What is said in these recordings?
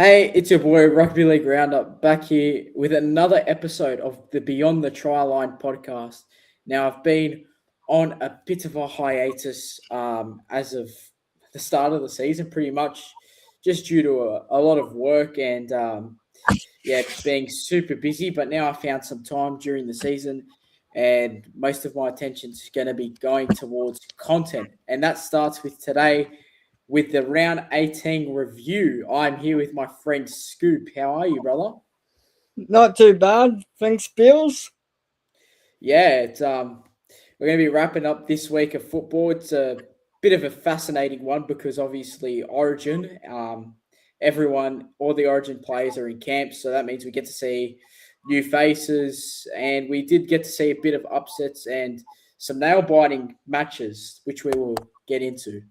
Hey, it's your boy Rugby League Roundup back here with another episode of the Beyond the Tryline podcast. Now, I've been on a bit of a hiatus as of the start of the season, pretty much just due to a lot of work and being super busy. But now I found some time during the season, and most of my attention is going to be going towards content, and that starts with today with the round 18 review. I'm here with my friend Scoop. How are you, brother? Not too bad. Thanks, Bills. Yeah, it's we're going to be wrapping up this week of football. It's a bit of a fascinating one because obviously Origin, all the Origin players are in camp, so that means we get to see new faces, and we did get to see a bit of upsets and some nail-biting matches, which we will get into.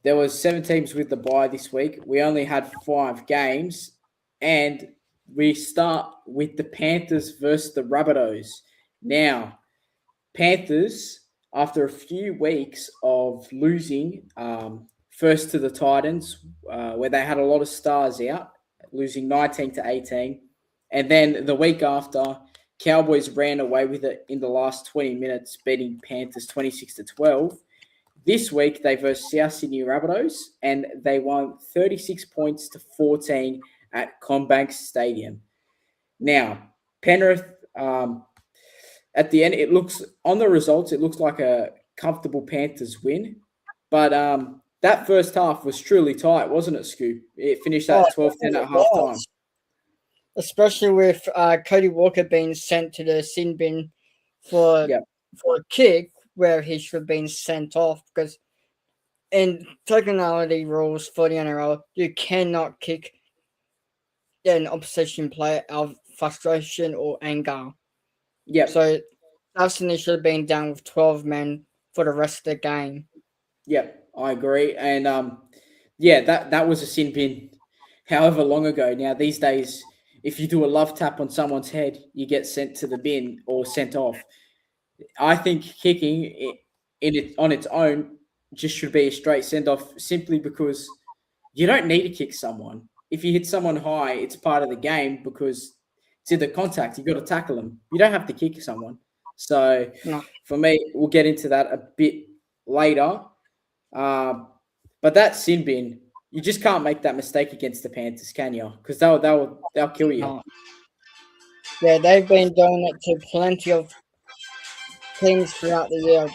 There was 7 teams with the bye this week. We only had 5 games, and we start with the Panthers versus the Rabbitohs. Now, Panthers, after a few weeks of losing, first to the Titans, where they had a lot of stars out, losing 19-18, and then the week after, Cowboys ran away with it in the last 20 minutes, beating Panthers 26-12. This week, they versed South Sydney Rabbitohs, and they won 36-14 at CommBank Stadium. Now, Penrith, at the end, it looks like a comfortable Panthers win. But that first half was truly tight, wasn't it, Scoop? It finished at 12-10 at halftime. Especially with Cody Walker being sent to the sin bin for a kick, where he should have been sent off, because in technicality rules for the NRL, you cannot kick an opposition player out of frustration or anger. Yeah. So Dustin should have been down with 12 men for the rest of the game. Yeah, I agree. And that was a sin bin however long ago. Now, these days, if you do a love tap on someone's head, you get sent to the bin or sent off. I think kicking on its own just should be a straight send-off, simply because you don't need to kick someone. If you hit someone high, it's part of the game because it's either contact. You've got to tackle them. You don't have to kick someone. So For me, we'll get into that a bit later. But that sin bin, you just can't make that mistake against the Panthers, can you? Because they'll kill you. No. Yeah, they've been doing it to plenty of teams throughout the year.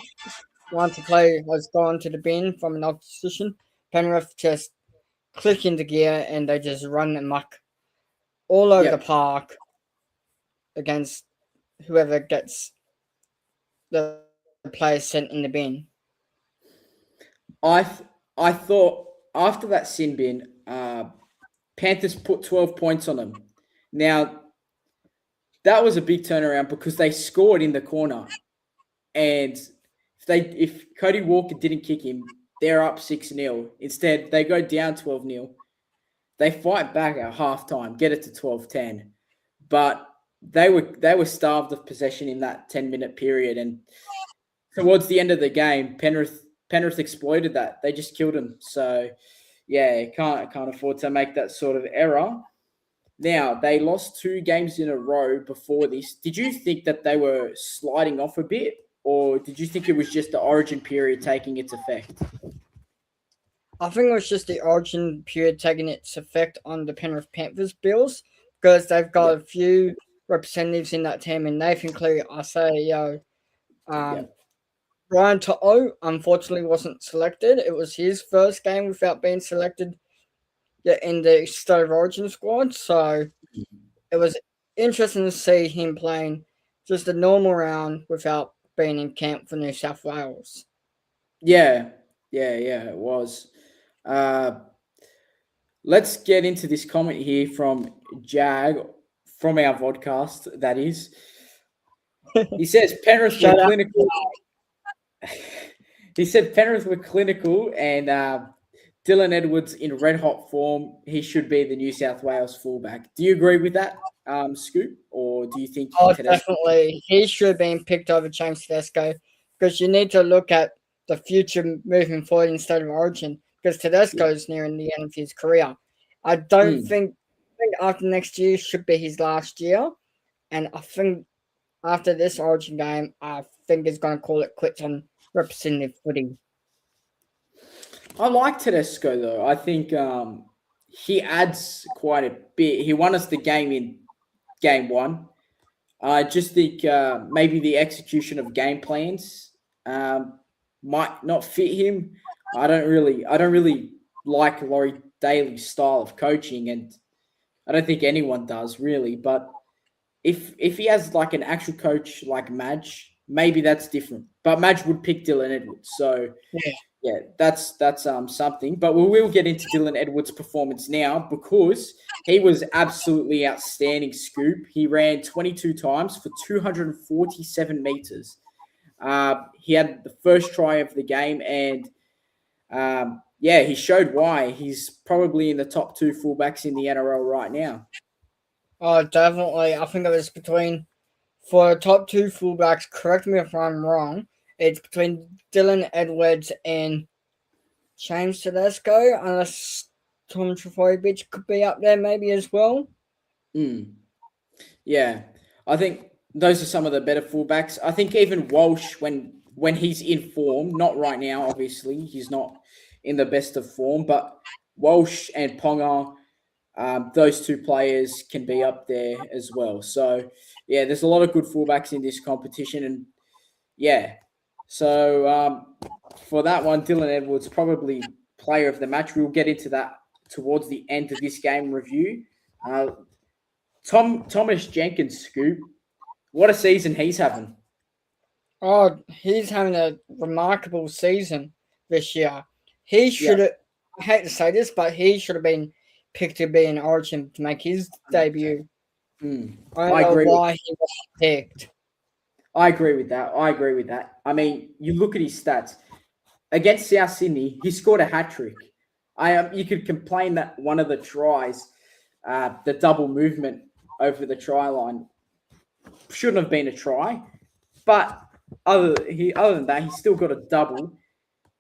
Once a player has gone to the bin from an opposition, Penrith just click into gear and they just run amok all over the park against whoever gets the player sent in the bin. I thought after that sin bin, Panthers put 12 points on them. Now, that was a big turnaround because they scored in the corner. And if Cody Walker didn't kick him, they're up 6-0. Instead, they go down 12-0. They fight back at halftime, get it to 12-10. But they were starved of possession in that 10-minute period. And towards the end of the game, Penrith exploited that. They just killed them. So, yeah, can't afford to make that sort of error. Now, they lost 2 games in a row before this. Did you think that they were sliding off a bit? Or did you think it was just the Origin period taking its effect? I think it was just the Origin period taking its effect on the Penrith Panthers Bills, because they've got a few representatives in that team, and Nathan Cleary, Brian To'o unfortunately wasn't selected. It was his first game without being selected in the State of Origin squad, so it was interesting to see him playing just a normal round without being in camp for New South Wales. Yeah, it was. Let's get into this comment here from Jag, from our vodcast, that is. He says Penrith were clinical. He said Penrith were clinical, and Dylan Edwards in red-hot form. He should be the New South Wales fullback. Do you agree with that, Scoop? Or do you think... definitely. He should have been picked over James Tedesco, because you need to look at the future moving forward in State of Origin, because Tedesco's nearing the end of his career. I don't think after next year should be his last year, and I think after this Origin game, I think he's going to call it quits on representative footy. I like Tedesco though. I think he adds quite a bit. He won us the game in game one. I just think maybe the execution of game plans might not fit him. I don't really like Laurie Daly's style of coaching, and I don't think anyone does really. But if he has like an actual coach like Madge, maybe that's different. But Madge would pick Dylan Edwards, so yeah, that's something. But we will get into Dylan Edwards' performance now because he was absolutely outstanding. Scoop. He ran 22 times for 247 meters. He had the first try of the game, and he showed why he's probably in the top 2 fullbacks in the NRL right now. Oh, definitely. I think it was for the top 2 fullbacks, correct me if I'm wrong, it's between Dylan Edwards and James Tedesco, unless Tom Trbojevic could be up there maybe as well. Yeah, I think those are some of the better fullbacks. I think even Walsh, when he's in form, not right now, obviously, he's not in the best of form, but Walsh and Ponga, those 2 players can be up there as well. So, yeah, there's a lot of good fullbacks in this competition. And, yeah, so for that one, Dylan Edwards, probably player of the match. We'll get into that towards the end of this game review. Thomas Jenkins, Scoop, what a season he's having. Oh, he's having a remarkable season this year. He should have, I hate to say this, but he should have been picked to be in Origin to make his debut. I don't know why he was picked. I agree with that. I mean, you look at his stats. Against South Sydney, he scored a hat-trick. You could complain that one of the tries, the double movement over the try line, shouldn't have been a try. But other than that, he's still got a double.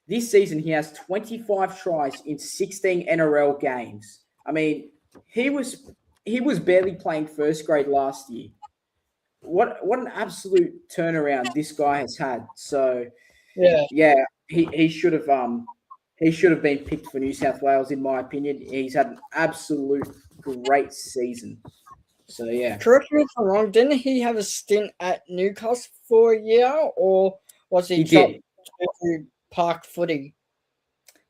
This season, he has 25 tries in 16 NRL games. I mean, he was barely playing first grade last year. What an absolute turnaround this guy has had. So yeah, he should have been picked for New South Wales, in my opinion. He's had an absolute great season. So yeah. Correct me if I'm wrong, didn't he have a stint at Newcastle for a year, or was he dropped to Park Footy?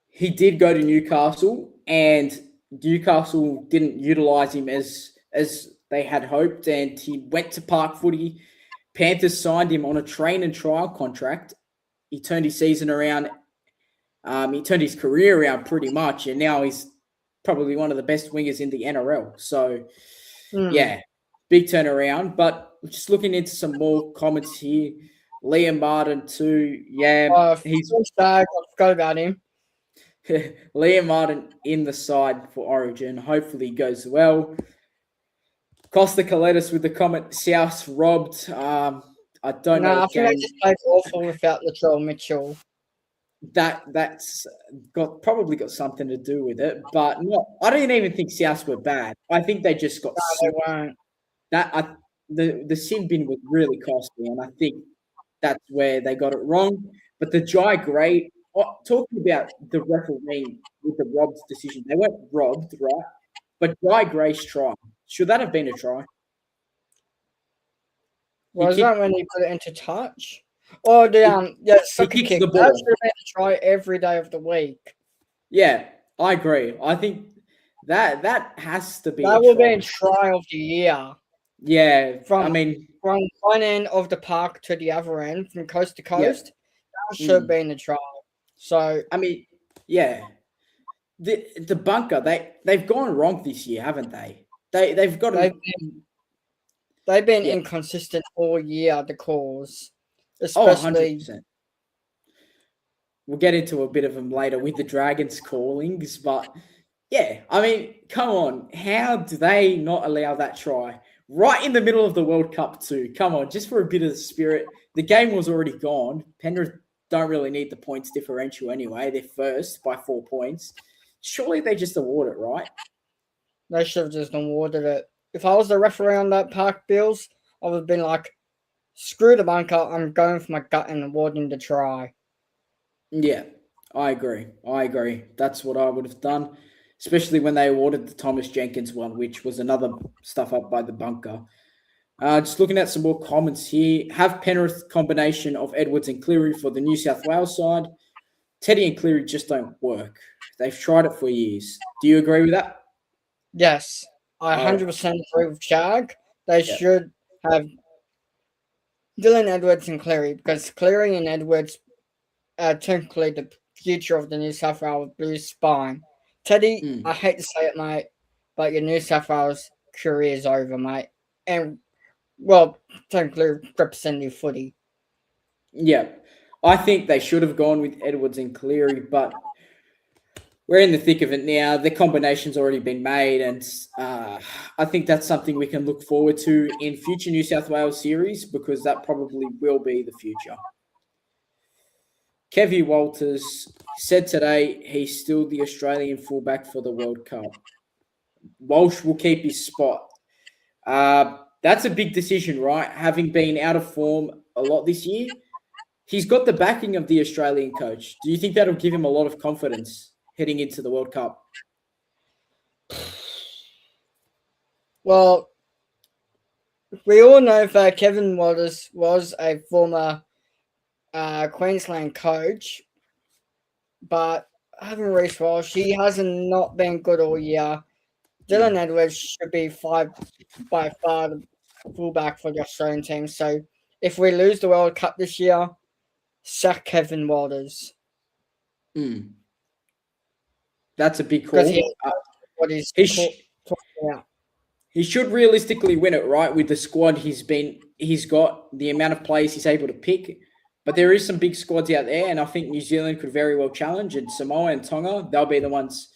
He did go to Newcastle, and Newcastle didn't utilise him as they had hoped, and he went to Park Footy. Panthers signed him on a train and trial contract. He turned his season around. He turned his career around pretty much, and now he's probably one of the best wingers in the NRL. So, yeah, big turnaround. But just looking into some more comments here, Liam Martin too. Yeah, he's I forgot about him. Liam Martin in the side for Origin. Hopefully, goes well. Costa Coletis with the comment, South robbed. I don't know. I think they just played awful without Latrell Mitchell. That's probably got something to do with it, but no, I don't even think Souths were bad. I think they just got they weren't. The sin bin was really costly, and I think that's where they got it wrong. But the Jai Gray, talking about the refereeing with the Rob's decision, they weren't robbed, right? But Jai Gray's try, should that have been a try? Was that when he put it into touch? Oh, soccer kick. That should have been a try every day of the week. Yeah, I agree. I think that has to be. That will be a try of the year. Yeah, from one end of the park to the other end, from coast to coast, that should have been a try. So I mean, yeah, the bunker they've gone wrong this year, haven't they? They've been inconsistent all year. The calls, especially. 100%. We'll get into a bit of them later with the Dragons callings, but yeah, I mean, come on, how do they not allow that try right in the middle of the World Cup too? Come on, just for a bit of the spirit. The game was already gone. Penrith don't really need the points differential anyway. They're first by 4 points. Surely they just award it, right? They should have just awarded it. If I was the referee on that Park Bills, I would have been like, screw the bunker, I'm going for my gut and awarding the try. Yeah, I agree. That's what I would have done, especially when they awarded the Thomas Jenkins one, which was another stuff up by the bunker. Just looking at some more comments here. Have Penrith combination of Edwards and Cleary for the New South Wales side. Teddy and Cleary just don't work. They've tried it for years. Do you agree with that? Yes, I 100% agree with Chag. They should have Dylan Edwards and Cleary, because Cleary and Edwards are technically the future of the New South Wales Blues spine. Teddy, I hate to say it, mate, but your New South Wales career is over, mate. And, well, technically representative footy. Yeah. I think they should have gone with Edwards and Cleary, but we're in the thick of it now. The combination's already been made, and I think that's something we can look forward to in future New South Wales series, because that probably will be the future. Kevy Walters said today he's still the Australian fullback for the World Cup. Walsh will keep his spot. That's a big decision, right? Having been out of form a lot this year, he's got the backing of the Australian coach. Do you think that'll give him a lot of confidence heading into the World Cup? Well, we all know that Kevin Walters was a former Queensland coach, but having Reece Walsh, he hasn't not been good all year. Dylan Edwards should be by far the fullback for the Australian team. So if we lose the World Cup this year, sack Kevin Walters. That's a big call. He should realistically win it, right? With the squad he's got, the amount of players he's able to pick. But there is some big squads out there, and I think New Zealand could very well challenge. And Samoa and Tonga, they'll be the ones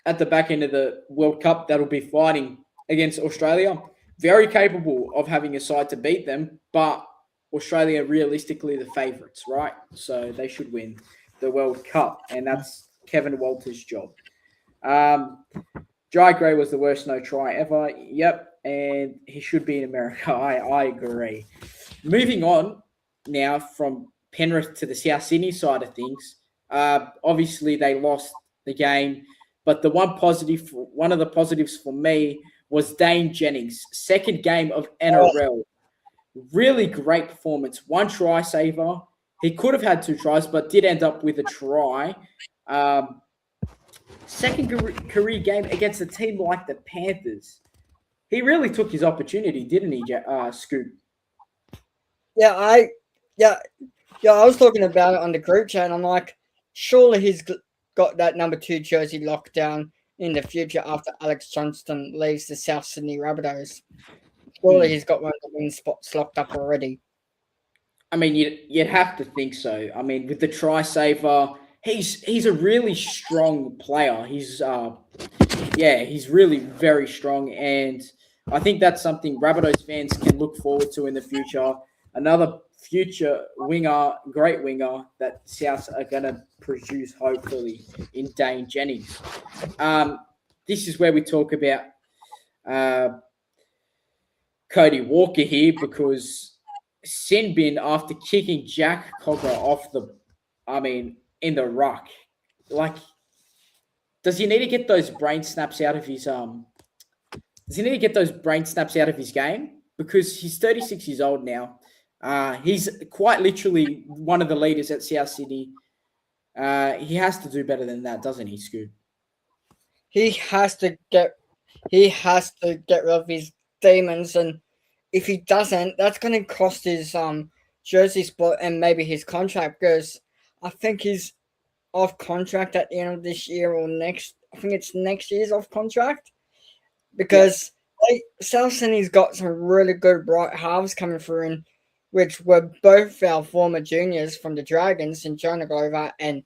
at the back end of the World Cup that'll be fighting against Australia. Very capable of having a side to beat them, but Australia realistically the favourites, right? So they should win the World Cup, and that's Kevin Walters' job. Jai Gray was the worst no try ever. Yep, and he should be in America. I agree. Moving on now from Penrith to the South Sydney side of things. Obviously, they lost the game, but one of the positives for me was Dane Jennings' second game of NRL. Really great performance. One try saver. He could have had 2 tries, but did end up with a try. Second career game against a team like the Panthers. He really took his opportunity, didn't he, Scoop? Yeah, I was talking about it on the group chat, and I'm like, surely he's got that number 2 jersey locked down in the future after Alex Johnston leaves the South Sydney Rabbitohs. Surely he's got one of the win spots locked up already. I mean, you'd have to think so. I mean, with the try saver, he's a really strong player. He's really very strong, and I think that's something Rabbitohs fans can look forward to in the future. Another future winger, great winger that South are going to produce, hopefully, in Dane Jennings. This is where we talk about Cody Walker here, because Sinbin, after kicking Jack Cogger in the ruck, like, does he need to get those brain snaps out of his game? Because he's 36 years old now. He's quite literally one of the leaders at South Sydney. He has to do better than that, doesn't he, Scoot? He has to get rid of his demons, and if he doesn't, that's going to cost his jersey spot and maybe his contract, because I think he's off contract at the end of this year or next. I think it's next year's off contract, because South Sydney's got some really good bright halves coming through, and which were both our former juniors from the Dragons, and Jonah Glover and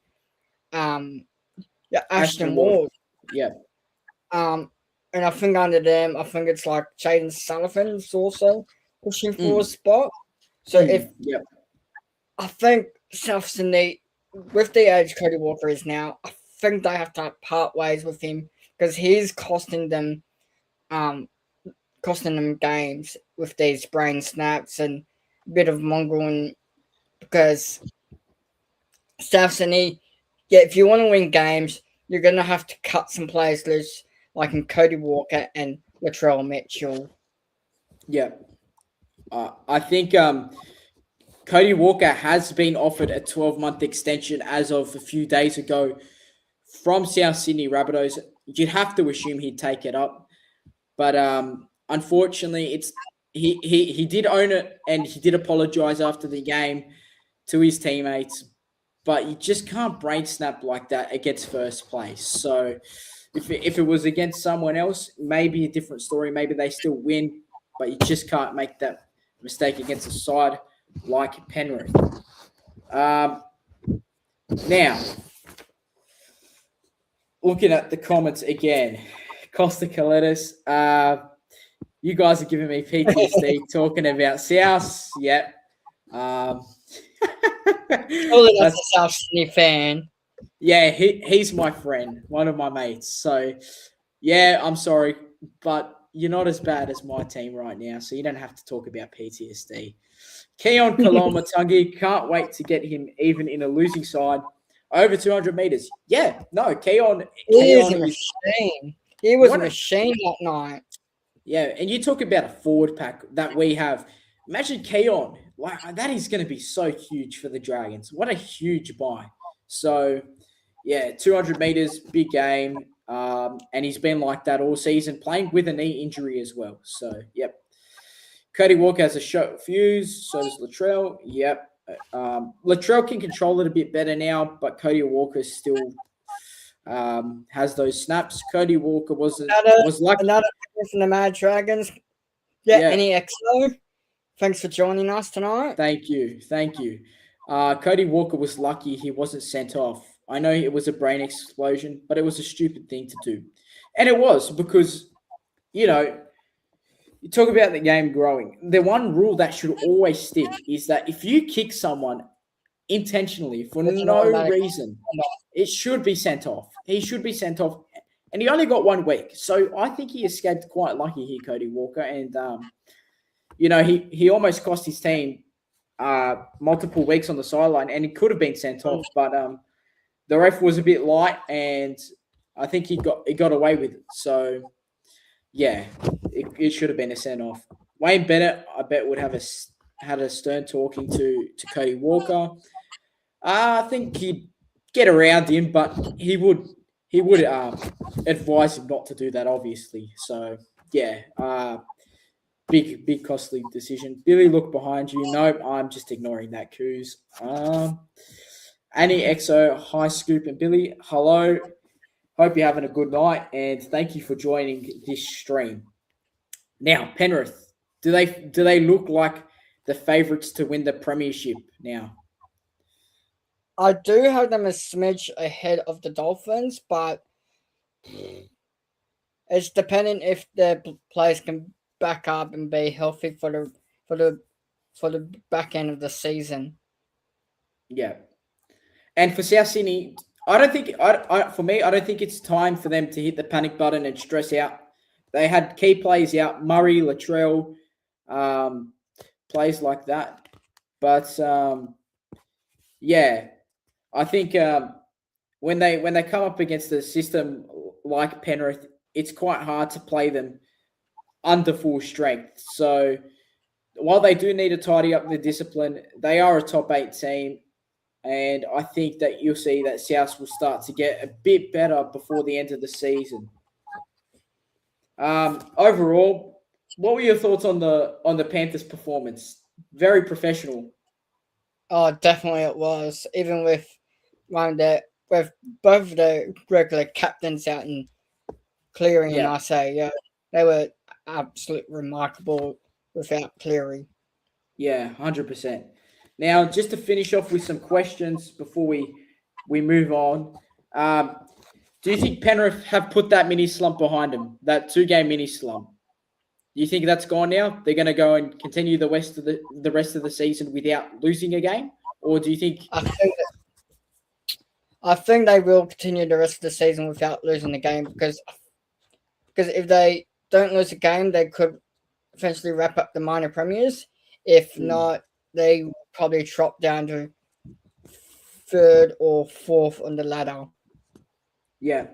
Ashton Ward. Yeah. And I think under them, I think it's like Jaden Sullivan's also pushing for a spot. So I think South Sydney, with the age Cody Walker is now, I think they have to part ways with him because he's costing them games with these brain snaps and a bit of mongrel. Because South Sydney, yeah, if you want to win games, you're gonna have to cut some players loose, like in Cody Walker and Latrell Mitchell. Yeah. I think Cody Walker has been offered a 12-month extension as of a few days ago from South Sydney Rabbitohs. You'd have to assume he'd take it up. But unfortunately, he did own it, and he did apologise after the game to his teammates. But you just can't brain snap like that against first place. So if it was against someone else, maybe a different story. Maybe they still win, but you just can't make that mistake against a side like Penrith. Now, looking at the comments again, Costa Coletis, you guys are giving me PTSD talking about South. Yep. Surely that's a South Sydney fan. Yeah, he's my friend, one of my mates. So, yeah, I'm sorry, but you're not as bad as my team right now, so you don't have to talk about PTSD. Keon Kalamatangi, can't wait to get him even in a losing side. Over 200 meters. Yeah, no, Keon is a machine. He was a machine that night. Yeah, and you talk about a forward pack that we have. Imagine Keon. Like, that is going to be so huge for the Dragons. What a huge buy. So, yeah, 200 meters, big game. And he's been like that all season, playing with a knee injury as well. So, yep. Cody Walker has a short fuse. So does Latrell. Yep. Latrell can control it a bit better now, but Cody Walker still has those snaps. Cody Walker was lucky. Another from the Mad Dragons. Yeah, any XO? Thanks for joining us tonight. Thank you. Cody Walker was lucky he wasn't sent off. I know it was a brain explosion, but it was a stupid thing to do. And it was because, you talk about the game growing. The one rule that should always stick is that if you kick someone intentionally for no reason, it should be sent off. He should be sent off. And he only got 1 week. So I think he escaped quite lucky here, Cody Walker. And, he almost cost his team multiple weeks on the sideline, and he could have been sent off. But the ref was a bit light, and I think he got away with it. So, yeah, it should have been a send-off. Wayne Bennett, I bet, would have had a stern talking to Cody Walker. I think he'd get around him, but he would advise him not to do that, obviously. So, yeah, big costly decision. Billy, look behind you. Nope, I'm just ignoring that, Coos. Annie, EXO, hi, Scoop and Billy. Hello. Hope you're having a good night, and thank you for joining this stream. Now, Penrith, do they look like the favourites to win the premiership now? I do have them a smidge ahead of the Dolphins, but it's dependent if the players can back up and be healthy for the back end of the season. Yeah, and for South Sydney, I don't think it's time for them to hit the panic button and stress out. They had key players out, Murray, Latrell, players like that. But yeah, I think when they come up against a system like Penrith, it's quite hard to play them under full strength. So while they do need to tidy up the discipline, they are a top 8 team. And I think that you'll see that South will start to get a bit better before the end of the season. Overall, what were your thoughts on the Panthers' performance? Very professional. Oh, definitely it was. Even with both of the regular captains out and Cleary and I say, they were absolutely remarkable without Cleary. Yeah, 100%. Now, just to finish off with some questions before we move on, do you think Penrith have put that mini slump behind them, that 2-game mini slump? Do you think that's gone now? They're going to go and continue the rest of the season without losing a game, or do you think? I think they will continue the rest of the season without losing the game because if they don't lose a game, they could eventually wrap up the minor premiers. If not, they will probably drop down to third or fourth on the ladder. Yeah,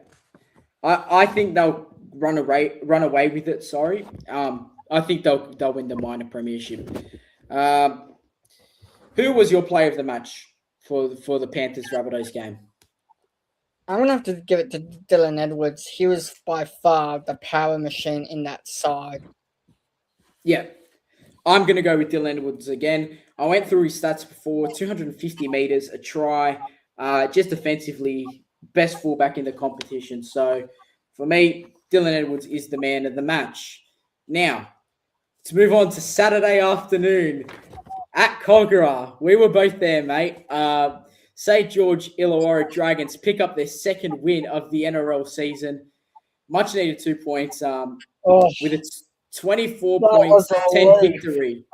I think they'll run away with it. Sorry, I think they'll win the minor premiership. Who was your player of the match for the Panthers Rabbitohs game? I'm gonna have to give it to Dylan Edwards. He was by far the power machine in that side. Yeah, I'm going to go with Dylan Edwards again. I went through his stats before: 250 meters, a try, just defensively, best fullback in the competition. So for me, Dylan Edwards is the man of the match. Now, let's move on to Saturday afternoon at Kogarah. We were both there, mate. St. George Illawarra Dragons pick up their second win of the NRL season. Much needed 2 points with its 24 points to 10 victory.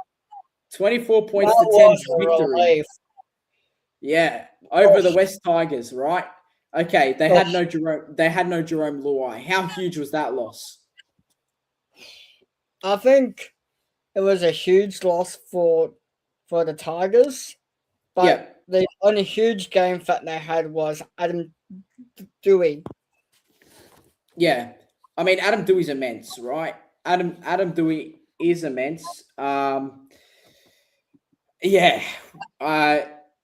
24 points to 10 victory. Yeah, over the West Tigers, right? Okay, they had no Jerome Luai. How huge was that loss? I think it was a huge loss for the Tigers, but the only huge game that they had was Adam Dewey. Yeah, I mean Adam Dewey's immense, right? Adam Dewey is immense. Yeah,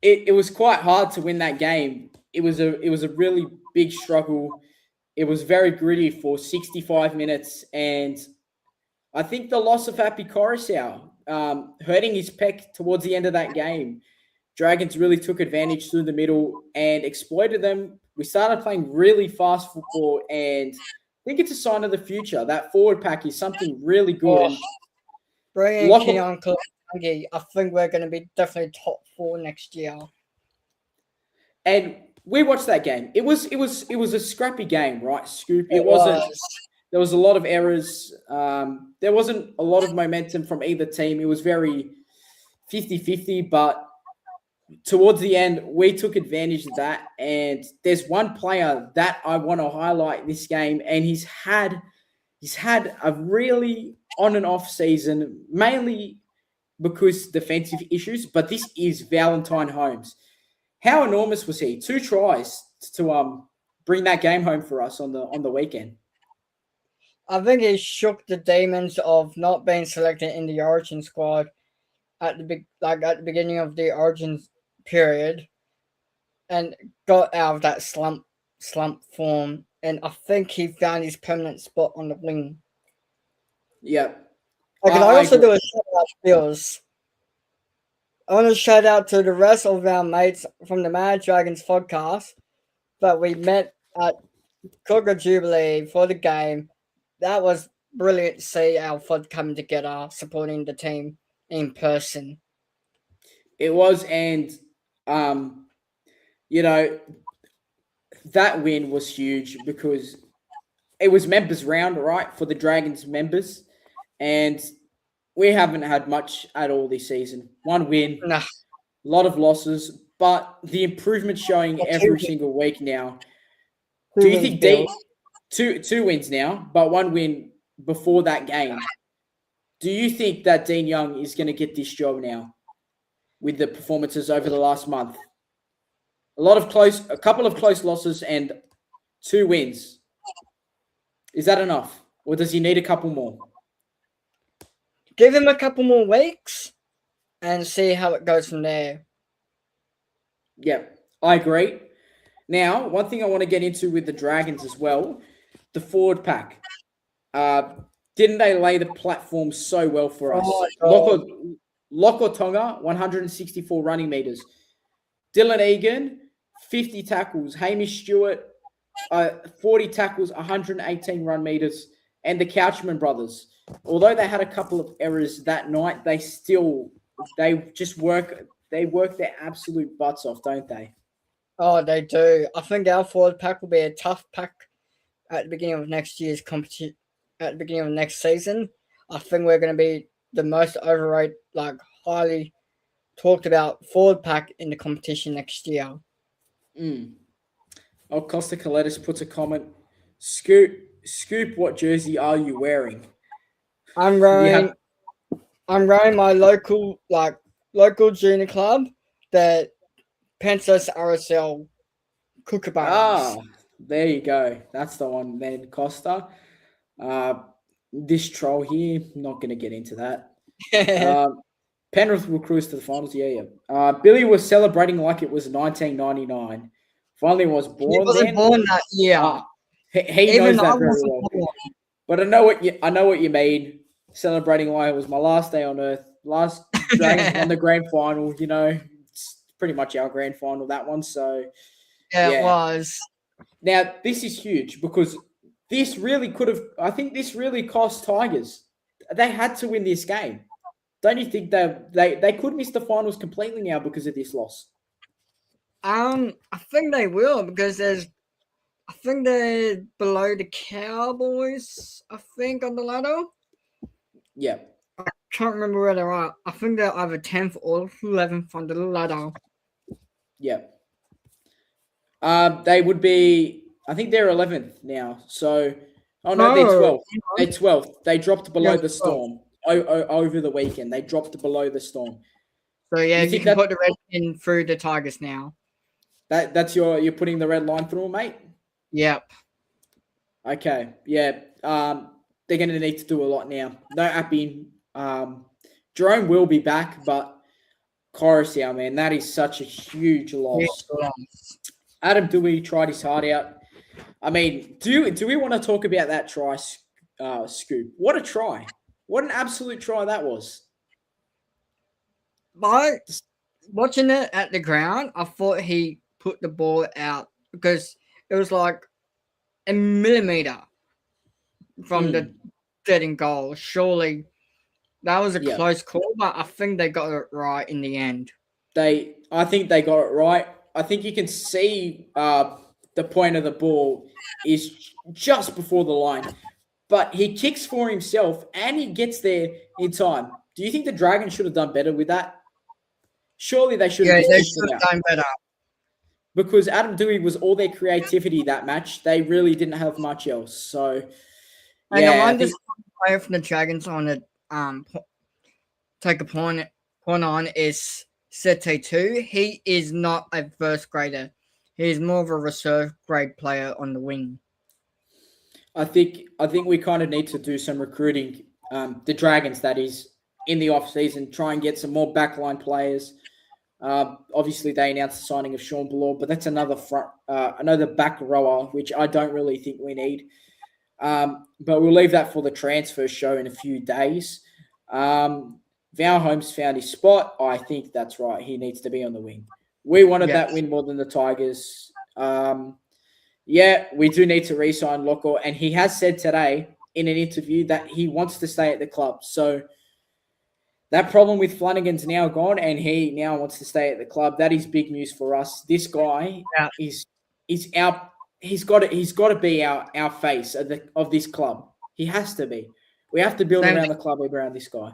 it was quite hard to win that game. It was a really big struggle. It was very gritty for 65 minutes, and I think the loss of Happy Coruscant hurting his pec towards the end of that game. Dragons really took advantage through the middle and exploited them. We started playing really fast football, and I think it's a sign of the future. That forward pack is something really good. Bringing Keon Kalangi, I think we're going to be definitely top 4 next year. And we watched that game. It was a scrappy game, right, Scoop? It wasn't. There was a lot of errors. There wasn't a lot of momentum from either team. It was very 50-50, but towards the end, we took advantage of that. And there's one player that I want to highlight this game, and he's had a really on and off season, mainly because defensive issues. But this is Valentine Holmes. How enormous was he? 2 tries to bring that game home for us on the weekend. I think he shook the demons of not being selected in the Origin squad at the beginning of the Origin period, and got out of that slump form. And I think he found his permanent spot on the wing. Yeah. I also do a shout out to Bills. I want to shout out to the rest of our mates from the Mad Dragons podcast that we met at Kogarah Jubilee for the game. That was brilliant to see our FOD coming together, supporting the team in person. It was, and that win was huge because it was members round, right, for the Dragons members, and we haven't had much at all this season. 1 win, a lot of losses, but the improvement showing every single week now. Do you think two wins now, but 1 win before that game? Do you think that Dean Young is going to get this job now with the performances over the last month? A couple of close losses and 2 wins. Is that enough, or does he need a couple more? Give him a couple more weeks and see how it goes from there. Yeah, I agree. Now, one thing I want to get into with the Dragons as well, the forward pack. Didn't they lay the platform so well for us? Locko Tonga, 164 running meters. Dylan Egan, 50 tackles. Hamish Stewart, 40 tackles, 118 run meters. And the Couchman brothers, although they had a couple of errors that night, they work their absolute butts off, don't they? Oh, they do. I think our forward pack will be a tough pack at the beginning of next year's competition. At the beginning of next season, I think we're going to be the most overrated, highly talked about forward pack in the competition next year. Oh, Costa Coletis puts a comment. Scoop, what jersey are you wearing? I'm You wearing have my local junior club, the Princess RSL Kookaburras. there you go. That's the one then, Costa. Uh, this troll here, not going to get into that. Penrith will cruise to the finals. Yeah. Billy was celebrating like it was 1999. Finally was He born wasn't then. born that year. He Even knows I that very wasn't well. born. But I know what you mean. Celebrating like it was my last day on earth. Last Dragons won the grand final. You know, it's pretty much our grand final, that one. So Yeah, it yeah. was. Now this is huge because this really could have. I think this really cost Tigers. They had to win this game. Don't you think they could miss the finals completely now because of this loss? I think they will because I think they're below the Cowboys. I think on the ladder. Yeah. Can't remember where they're at. I think they're either 10th or 11th on the ladder. Yeah. They would be. I think they're 11th now. So, oh no, they're 12th. They're 12th. They dropped below the Storm over the weekend. They dropped below the Storm. So yeah, you can put the red pin through the Tigers now. That's you're putting the red line through, mate. Yep. Okay. Yeah. They're going to need to do a lot now. No Appy. Jerome will be back, but Coruscant, man, that is such a huge loss. Adam Dewey tried his heart out. I mean, do we want to talk about that try, Scoop? What a try. What an absolute try that was. By watching it at the ground, I thought he put the ball out because it was like a millimeter from the getting goal. Surely that was a close call, but I think they got it right in the end. I think they got it right. I think you can see the point of the ball is just before the line, but he kicks for himself and he gets there in time. Do you think the Dragons should have done better with that? Surely they should have. Yeah, they should have done better. Because Adam Dewey was all their creativity that match. They really didn't have much else. So, and the one this player from the Dragons on the take a point on is Sete 2. He is not a first grader. He's more of a reserve grade player on the wing. I think we kind of need to do some recruiting. The Dragons, that is, in the off season, try and get some more backline players. Obviously, they announced the signing of Sean Ballor, but that's another back rower, which I don't really think we need. But we'll leave that for the transfer show in a few days. Val Holmes found his spot. I think that's right. He needs to be on the wing. We wanted that win more than the Tigers. We do need to re-sign Locker, and he has said today in an interview that he wants to stay at the club. So that problem with Flanagan's now gone, and he now wants to stay at the club. That is big news for us. This guy is our. He's got to be our face of this club. He has to be. We have to build around the club around this guy.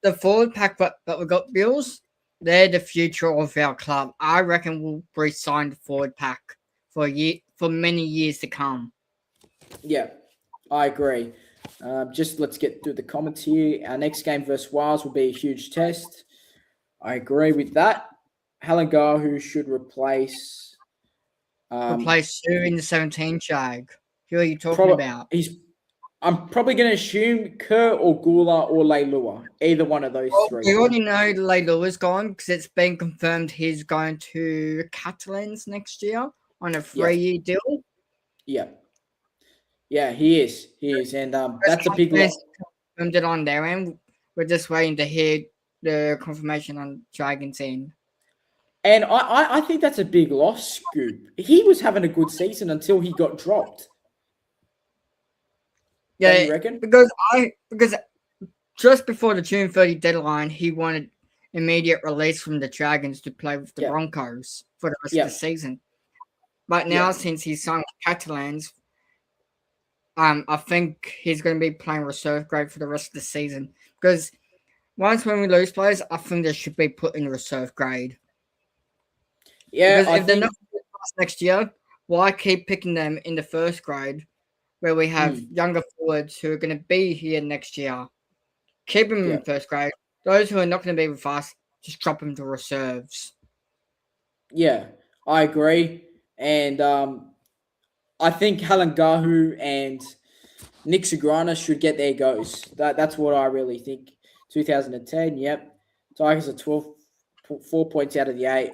The forward pack that we got, Bills, they're the future of our club. I reckon we'll re-sign the forward pack for many years to come. Yeah, I agree. Just let's get through the comments here. Our next game versus Wales will be a huge test. I agree with that. Halangar, who should replace who in the 17 Jag? Who are you talking about? I'm probably going to assume Kerr or Gula or Leilua. Either one of those three. We already know Leilua's gone because it's been confirmed he's going to Catalans next year on a 3-year deal. Yeah. Yeah, he is. And that's a big loss. Confirmed it on their end. We're just waiting to hear the confirmation on Dragons' end. And I think that's a big loss, Scoop. He was having a good season until he got dropped. Yeah, you reckon? Because just before the June 30 deadline, he wanted immediate release from the Dragons to play with the Broncos for the rest of the season. But now, since he's signed with Catalans, I think he's going to be playing reserve grade for the rest of the season because once when we lose players, I think they should be put in reserve grade. Yeah, Because I if they're think. not good for us next year, why keep picking them in the first grade where we have younger forwards who are going to be here next year? Keep them Yeah, in first grade. Those who are not going to be with us, just drop them to reserves. yeah, I agree, and I think Halangahu and Nick Sagrana should get their goes. That's what I really think. 2010, yep. Tigers are 12, 4 points out of the 8.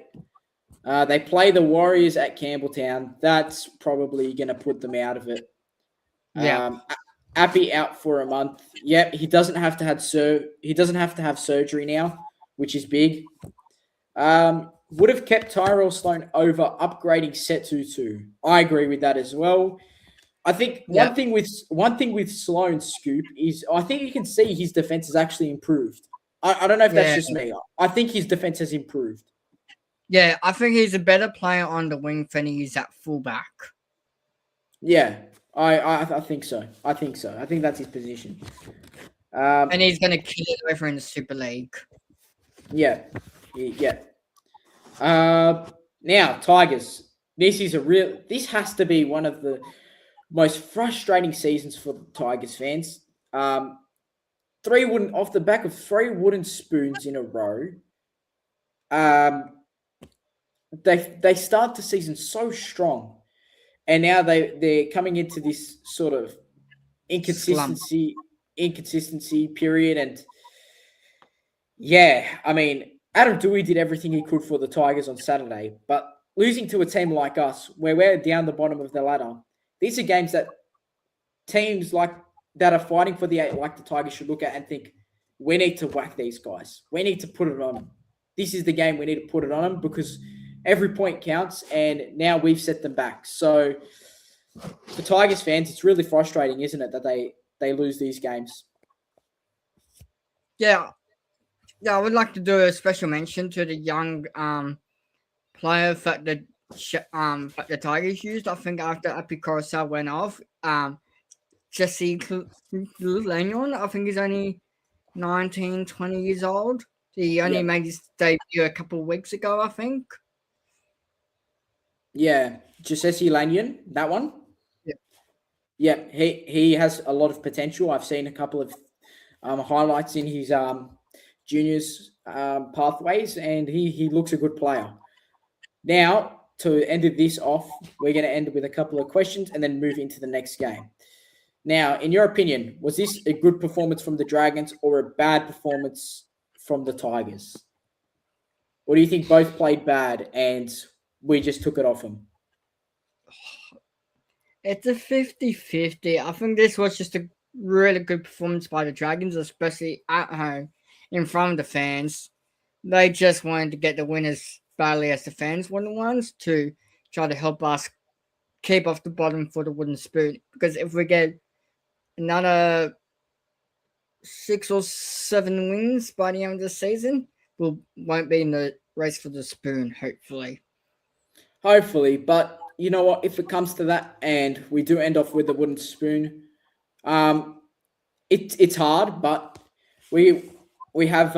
They play the Warriors at Campbelltown. That's probably going to put them out of it. Yeah. Appy out for a month. Yep, he doesn't have to have surgery now, which is big. Would have kept Tyrell Sloan over upgrading Setutu. I agree with that as well. I think Yeah. one thing with Sloan, Scoop, is I think you can see his defense has actually improved. I don't know if that's Yeah. just me. I think his defense has improved. Yeah. I think he's a better player on the wing than he is at fullback. Yeah, I think so. I think so. I think that's his position. And he's going to kill it over in the Super League. Yeah, yeah. Now Tigers. This has to be one of the most frustrating seasons for the Tigers fans. Off the back of 3 wooden spoons in a row. They start the season so strong, and now they're coming into this sort of Slump. inconsistency period, and yeah, I mean Adam Dewey did everything he could for the Tigers on Saturday, but losing to a team like us, where we're down the bottom of the ladder, these are games that teams like that are fighting for the 8, like the Tigers, should look at and think, we need to whack these guys. We need to put it on them. This is the game we need to put it on them because every point counts, and now we've set them back. So for Tigers fans, it's really frustrating, isn't it, that they lose these games? Yeah. Yeah, I would like to do a special mention to the young player that the Tigers used. I think after Api Coruscant went off, Jesse Lanyon, I think he's only 19, 20 years old. He only made his debut a couple of weeks ago, I think. Yeah, Jesse Lanyon, that one. Yeah. Yeah, he has a lot of potential. I've seen a couple of highlights in his juniors pathways, and he looks a good player. Now, to end this off, we're going to end with a couple of questions and then move into the next game. Now, in your opinion, was this a good performance from the Dragons or a bad performance from the Tigers? Or do you think both played bad and we just took it off them? It's a 50-50. I think this was just a really good performance by the Dragons, especially at home in front of the fans. They just wanted to get the win as badly as the fans were the ones to try to help us keep off the bottom for the wooden spoon. Because if we get another 6 or 7 wins by the end of the season, we won't be in the race for the spoon, hopefully. Hopefully, but you know what? If it comes to that and we do end off with the wooden spoon, it's hard, but we have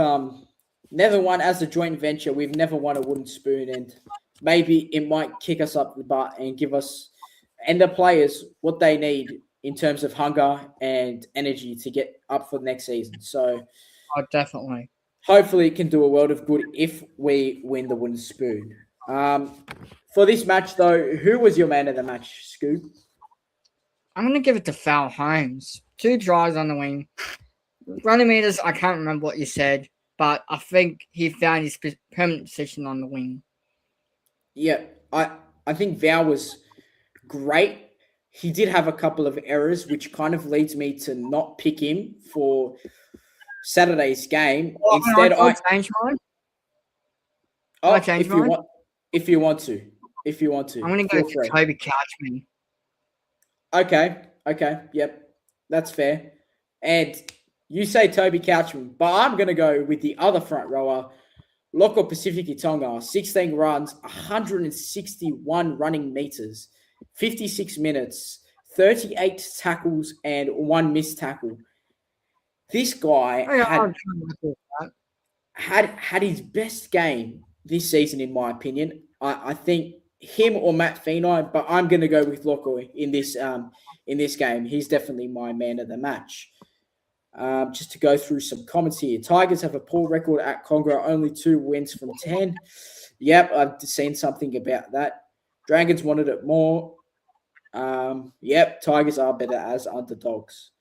never won as a joint venture. We've never won a wooden spoon, and maybe it might kick us up the butt and give us and the players what they need in terms of hunger and energy to get up for the next season. So Oh, definitely. hopefully it can do a world of good if we win the wooden spoon. For this match, though, who was your man of the match, Scoop? I'm going to give it to Foul Holmes. 2 tries on the wing. Running meters, I can't remember what you said, but I think he found his permanent position on the wing. Yeah, I think Val was great. He did have a couple of errors, which kind of leads me to not pick him for Saturday's game. Instead, I'll change mine. Oh, change mine? If you want to. I'm going to go to Toby Couchman. Okay, yep. That's fair. And you say Toby Couchman, but I'm going to go with the other front rower, Loko Pacific Tonga, 16 runs, 161 running meters, 56 minutes, 38 tackles, and 1 missed tackle. This guy Oh, yeah, had I'm trying to look at that. had his best game this season, in my opinion. I think him or Matt Feeney, but I'm going to go with Lockoy in this game. He's definitely my man of the match. Just to go through some comments here. Tigers have a poor record at Congo, only 2 wins from 10. Yep, I've seen something about that. Dragons wanted it more. Yep, Tigers are better as underdogs.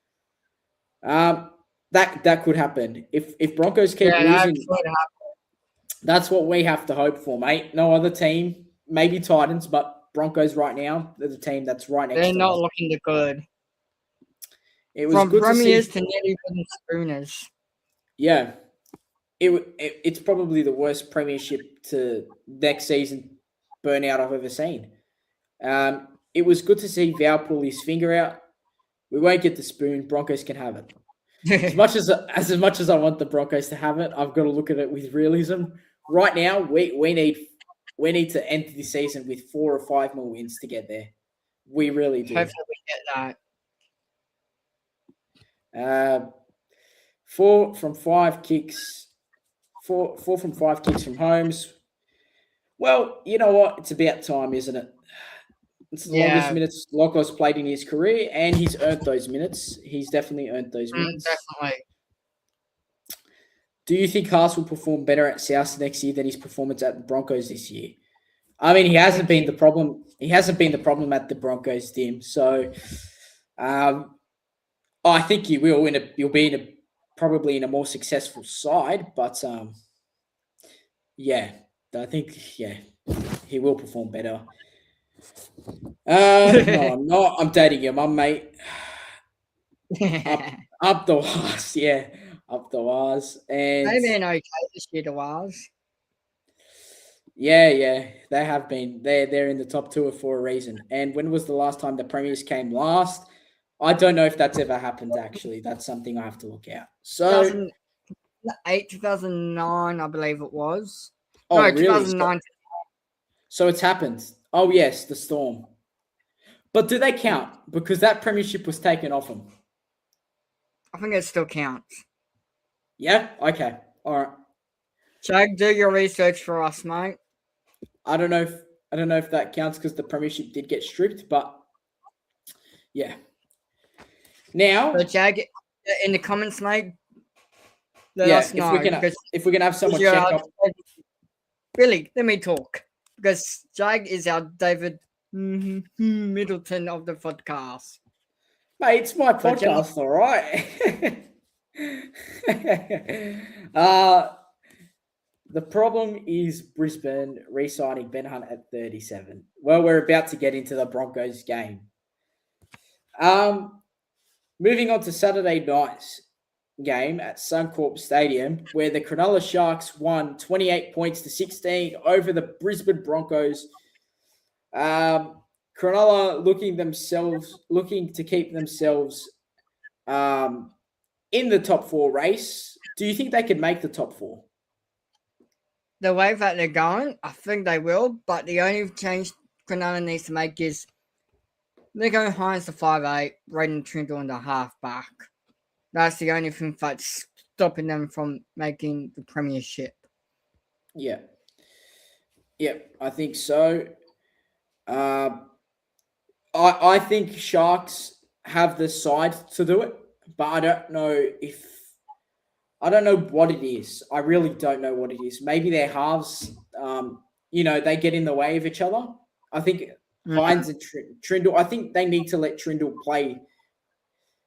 That could happen if Broncos keep Yeah, losing. that's what happened. That's what we have to hope for, mate. No other team, maybe Titans, but Broncos right now, they're the team that's right next They're to not us. looking good. It was From good to premiers see. to nearly wooden spooners. Yeah, it's probably the worst premiership to next season burnout I've ever seen. It was good to see Val pull his finger out. We won't get the spoon. Broncos can have it. As much as I want the Broncos to have it, I've got to look at it with realism. Right now, we need to end the season with 4 or 5 more wins to get there. We really do. Hopefully we get that. 4 from 5 kicks, 4 from 5 kicks from homes. Well, you know what? It's about time, isn't it? It's the longest minutes Locko's played in his career, and he's earned those minutes. He's definitely earned those minutes. Definitely. Do you think Haas will perform better at South next year than his performance at the Broncos this year? I mean, he hasn't been the problem. He hasn't been the problem at the Broncos, Tim. So, I think he will. He'll be probably in a more successful side. But yeah, I think he will perform better. No, I'm not. I'm dating your mum, mate. Up the wires, yeah, up the wires, and They've been okay this year, the Wires. yeah, they have been. They're in the top 2 for a reason. And when was the last time the Premiers came last? I don't know if that's ever happened. Actually, that's something I have to look out. So 2008, 2009, I believe it was. oh, No, really? 2009. So it's happened. Oh yes, the Storm. But do they count? Because that premiership was taken off them. I think it still counts. Yeah. Okay. All right. Jag, do your research for us, mate. I don't know if that counts because the premiership did get stripped, but yeah. Now, So Jag, in the comments, mate. Let yeah, us know. if we can have someone check up. Billy, let me talk. Because Jag is our David Middleton of the podcast. Mate, it's my podcast, all right. The problem is Brisbane re-signing Ben Hunt at 37. Well, we're about to get into the Broncos game. Moving on to Saturday night's game at Suncorp Stadium, where the Cronulla Sharks won 28 points to 16 over the Brisbane Broncos. Cronulla looking to keep themselves in the top 4 race. Do you think they could make the top 4? The way that they're going, I think they will, but the only change Cronulla needs to make is they're going Hines to 5'8", Braden Trindle in the halfback. That's the only thing that's stopping them from making the premiership. Yeah. Yep, I think so. I think Sharks have the side to do it, but I don't know what it is. I really don't know what it is. Maybe their halves, they get in the way of each other. I think Hines and Trindle, I think they need to let Trindle play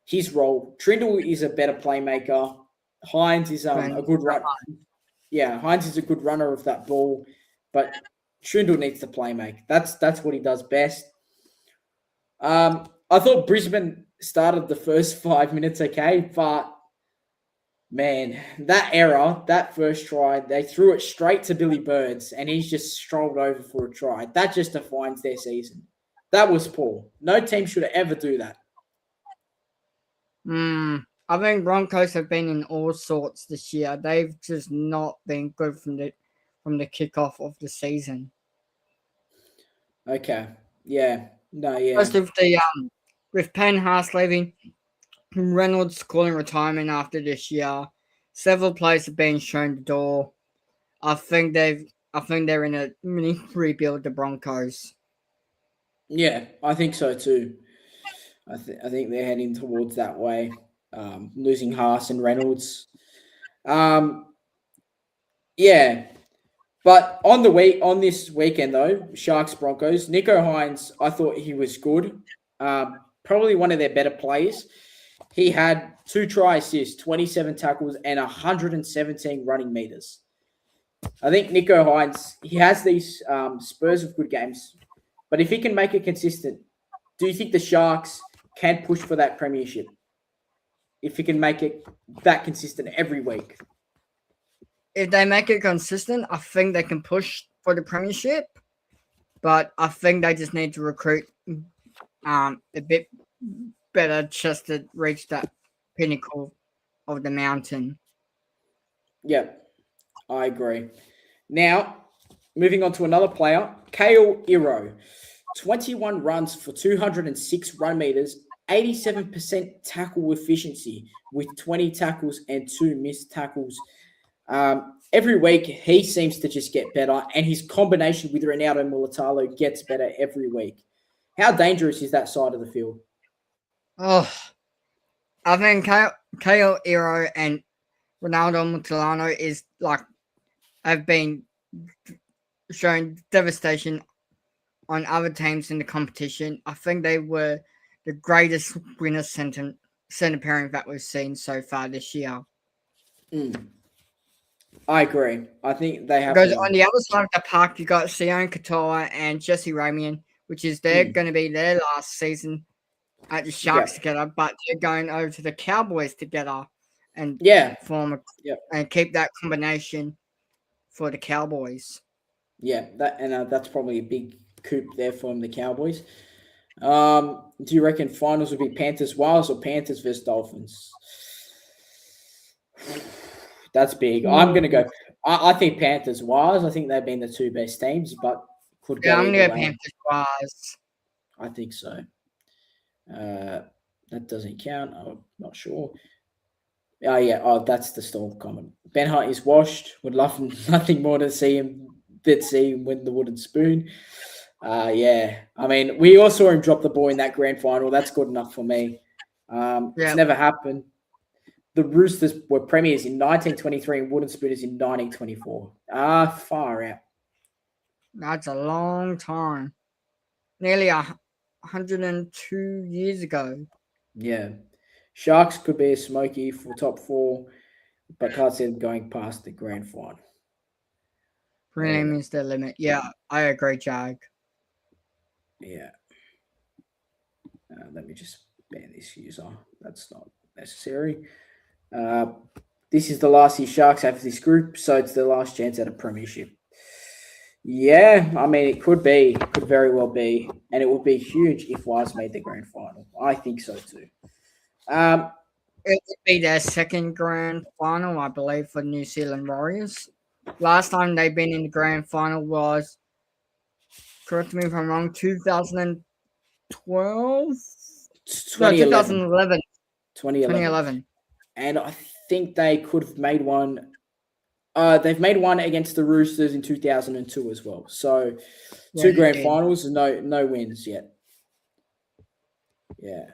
his role. Trindle is a better playmaker. Hines is a good runner. Yeah, Hines is a good runner of that ball, but Trindle needs to play make. That's what he does best. I thought Brisbane started the first 5 minutes okay, but man, that error, that first try, they threw it straight to Billy Burns, and he's just strolled over for a try. That just defines their season. That was poor. No team should ever do that. I think Broncos have been in all sorts this year. They've just not been good from the kickoff of the season. Okay. Yeah. No, yeah. First with Payne Haas leaving, Reynolds calling retirement after this year. Several players have been shown the door. I think they're in a mini rebuild. The Broncos. Yeah, I think so too. I think they're heading towards that way. Losing Haas and Reynolds. Um, yeah, but on this weekend though, Sharks Broncos, Nico Hines, I thought he was good. Probably one of their better players. He had 2 try assists, 27 tackles, and 117 running meters. I think Nico Hines, he has these spurs of good games, but if he can make it consistent, do you think the Sharks can push for that premiership? If he can make it that consistent every week? If they make it consistent, I think they can push for the premiership. But I think they just need to recruit a bit better just to reach that pinnacle of the mountain. Yep, I agree. Now, moving on to another player, Kale Iro. 21 runs for 206 run meters, 87% tackle efficiency with 20 tackles and 2 missed tackles. Every week, he seems to just get better, and his combination with Ronaldo Mulatalo gets better every week. How dangerous is that side of the field? Oh, I think Kale Iro and Ronaldo Mutilano have been showing devastation on other teams in the competition. I think they were the greatest winner centre pairing that we've seen so far this year. I agree. I think they have. Because on the other side of the park, you got Sion Katoa and Jesse Ramian, which is going to be their last season at the Sharks together, but they're going over to the Cowboys together and and keep that combination for the Cowboys. Yeah, that's probably a big coup there from the Cowboys. Do you reckon finals will be Panthers Wales or Panthers versus Dolphins? That's big. I'm going to go. I think Panthers Wales. I think they've been the 2 best teams, but could go. I'm going to go Panthers Wales. I think so. That doesn't count. I'm not sure. Oh, yeah. Oh, that's the stall comment. Ben Hunt is washed. Would love nothing more to see him win the wooden spoon. Yeah. I mean, we all saw him drop the ball in that grand final. That's good enough for me. It's never happened. The Roosters were premiers in 1923 and wooden spooners in 1924. Far out. That's a long time. Nearly 102 years ago. Yeah. Sharks could be a smoky for top 4, but can't see them going past the grand final. Prelim is the limit. Yeah, I agree, Jag. Yeah. Let me just ban this user. That's not necessary. This is the last year Sharks have this group, so it's their last chance at a premiership. Yeah, I mean, it could very well be, and it would be huge if Wise made the grand final. I think so too. It would be their second grand final, I believe, for New Zealand Warriors. Last time they've been in the grand final was, correct me if I'm wrong, 2012? 2011. 2011. And I think they could have made one. They've made one against the Roosters in 2002 as well. So 2 grand finals, no wins yet. Yeah.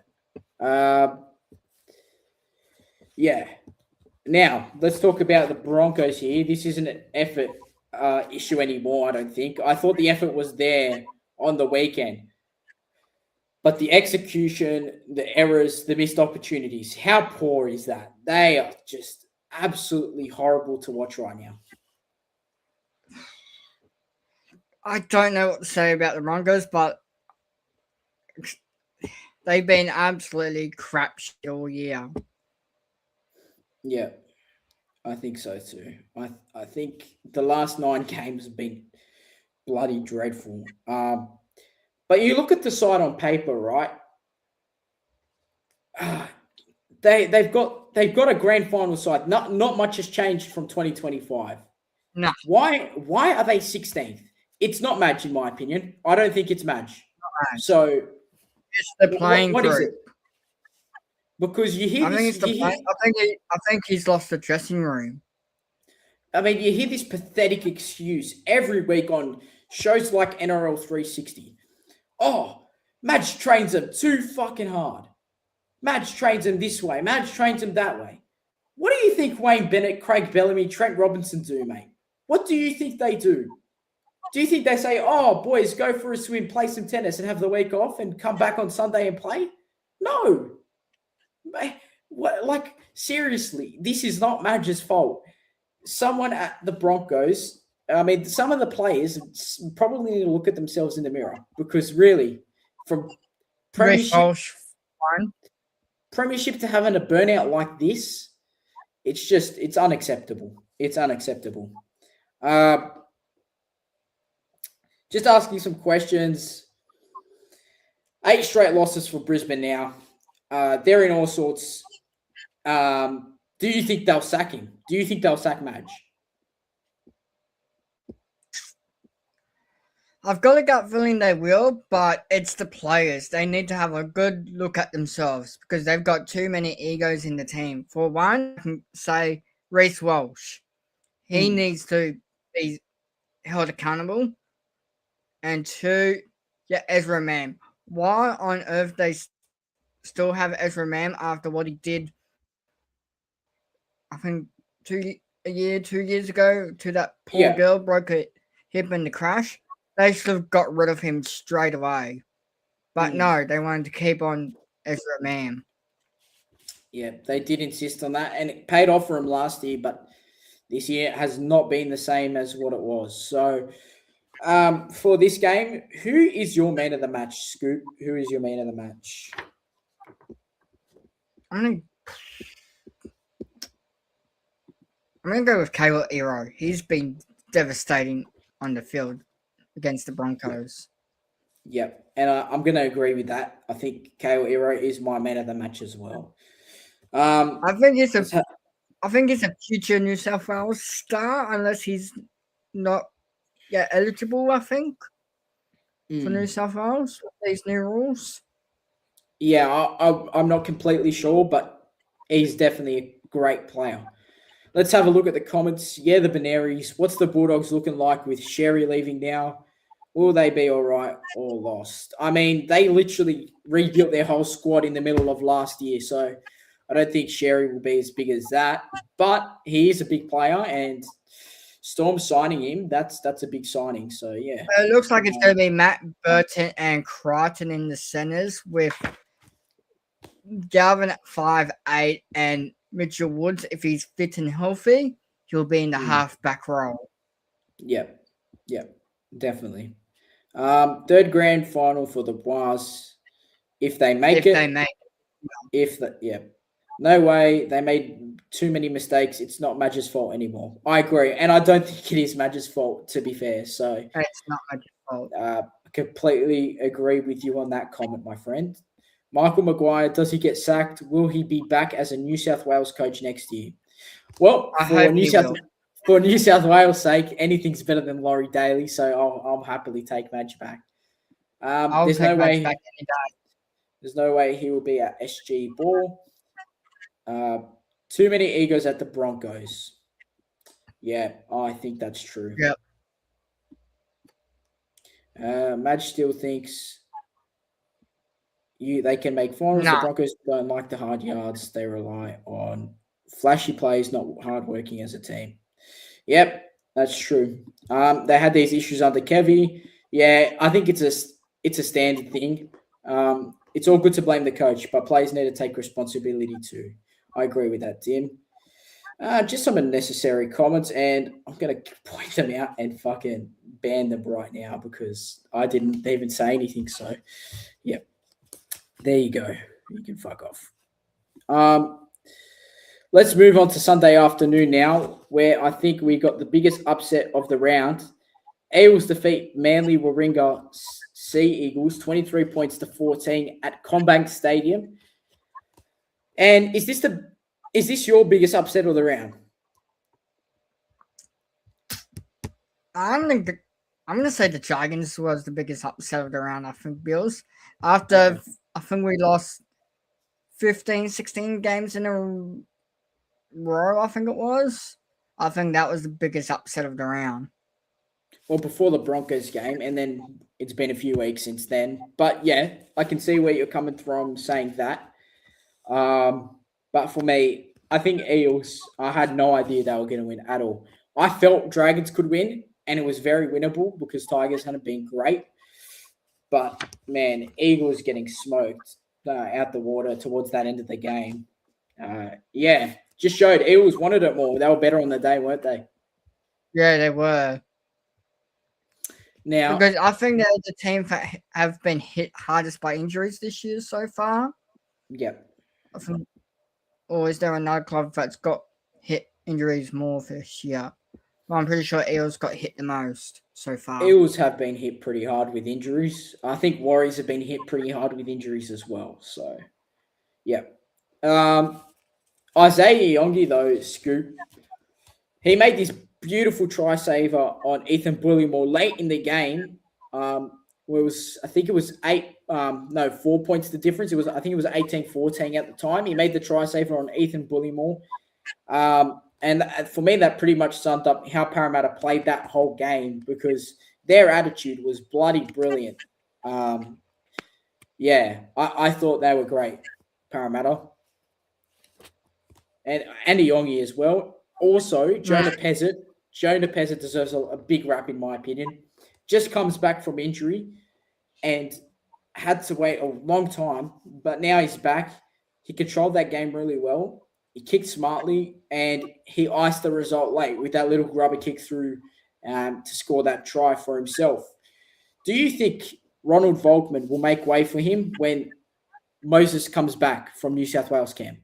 Yeah. Now, let's talk about the Broncos here. This isn't an effort issue anymore, I don't think. I thought the effort was there on the weekend. But the execution, the errors, the missed opportunities, how poor is that? They are just absolutely horrible to watch right now. I don't know what to say about the Broncos, but they've been absolutely crap shit all year. Yeah, I think so too. I think the last 9 games have been bloody dreadful. But you look at the side on paper, right? They've got a grand final side. Not much has changed from 2025. No. Why are they 16th? It's not Madge, in my opinion. I don't think it's Madge. So it's the playing what group. Is it? because you hear I think this. it's the play. I think he's lost the dressing room. I mean, you hear this pathetic excuse every week on shows like NRL 360. Oh, Madge trains them too fucking hard. Madge trains them this way. Madge trains them that way. What do you think Wayne Bennett, Craig Bellamy, Trent Robinson do, mate? What do you think they do? Do you think they say, oh, boys, go for a swim, play some tennis, and have the week off and come back on Sunday and play? No. What, like, seriously, this is not Madge's fault. Someone at the Broncos, I mean, some of the players probably need to look at themselves in the mirror because really, from premiership to having a burnout like this, it's unacceptable. It's unacceptable. Just asking some questions. 8 straight losses for Brisbane now. They're in all sorts. Do you think they'll sack him? Do you think they'll sack Madge? I've got a gut feeling they will, but it's the players. They need to have a good look at themselves because they've got too many egos in the team. For one, I can say Reece Walsh. He needs to be held accountable. And 2, Ezra Mam. Why on earth they still have Ezra Mam after what he did, I think 2 years ago to that poor girl, broke her hip in the crash? They should have got rid of him straight away. But no, they wanted to keep on Ezra Mam. Yeah, they did insist on that, and it paid off for him last year, but this year has not been the same as what it was. So, for this game, who is your man of the match, Scoop? Who is your man of the match? I'm gonna go with Kayla Ero. He's been devastating on the field against the Broncos. Yep, and I'm going to agree with that. I think Kale Ero is my man of the match as well. I think it's a future New South Wales star, unless he's not eligible. I think for New South Wales with these new rules. Yeah, I'm not completely sure, but he's definitely a great player. Let's have a look at the comments. Yeah, the Benaries. What's the Bulldogs looking like with Sherry leaving now? Will they be all right or lost? I mean, they literally rebuilt their whole squad in the middle of last year, so I don't think Sherry will be as big as that. But he is a big player, and Storm signing him, that's a big signing. So, yeah. It looks like it's going to be Matt Burton and Crichton in the centres with Galvin at 5'8", and Mitchell Woods, if he's fit and healthy, he'll be in the half-back role. Yep, definitely. Third grand final for the Bois. If they make it. No way. They made too many mistakes. It's not Madge's fault anymore. I agree. And I don't think it is Madge's fault, to be fair. So it's not Madge's fault. Completely agree with you on that comment, my friend. Michael Maguire, does he get sacked? Will he be back as a New South Wales coach next year? Well, for New South Wales' sake, anything's better than Laurie Daly, so I'll happily take Madge back. There's no way he will be at SG Ball. Too many egos at the Broncos. Yeah, I think that's true. Yep. Madge still thinks they can make finals. The Broncos don't like the hard yards. They rely on flashy plays, not hardworking as a team. Yep, that's true. They had these issues under Kevy. Yeah, I think it's a standard thing. It's all good to blame the coach, but players need to take responsibility too. I agree with that, Tim. Just some unnecessary comments, and I'm going to point them out and fucking ban them right now because I didn't even say anything. So, yeah, there you go. You can fuck off. Let's move on to Sunday afternoon now, where I think we got the biggest upset of the round. Eagles defeat Manly Warringah Sea Eagles 23 points to 14 at CommBank Stadium. And is this your biggest upset of the round? I'm gonna say the Dragons was the biggest upset of the round. I think Bills after I think we lost 15, 16 games in a row, I think it was. I think that was the biggest upset of the round. Well, before the Broncos game, and then it's been a few weeks since then. But yeah, I can see where you're coming from saying that. But for me, I think Eels, I had no idea they were going to win at all. I felt Dragons could win, and it was very winnable because Tigers hadn't been great. But man, Eagles getting smoked out the water towards that end of the game. Yeah, just showed Eagles wanted it more. They were better on the day, weren't they? Yeah, they were. Now, because I think they're the team that have been hit hardest by injuries this year so far. yeah. I think, or is there another club that's got hit injuries more this year? Well, I'm pretty sure Eels got hit the most so far. Eels have been hit pretty hard with injuries. I think Warriors have been hit pretty hard with injuries as well. So, yeah. Isaiah Yongi, though, Scoop, he made this beautiful try saver on Ethan Bullimore late in the game. Where it was, I think it was 4 points the difference. I think it was 18-14 at the time. He made the try saver on Ethan Bullimore. And for me, that pretty much summed up how Parramatta played that whole game because their attitude was bloody brilliant. Yeah, I thought they were great, Parramatta. And Andy Yongi as well. Also, Jonah Pezzett deserves a big rap, in my opinion. Just comes back from injury and had to wait a long time, but now he's back. He controlled that game really well. He kicked smartly, and he iced the result late with that little grubber kick through to score that try for himself. Do you think Ronald Volkman will make way for him when Moses comes back from New South Wales camp?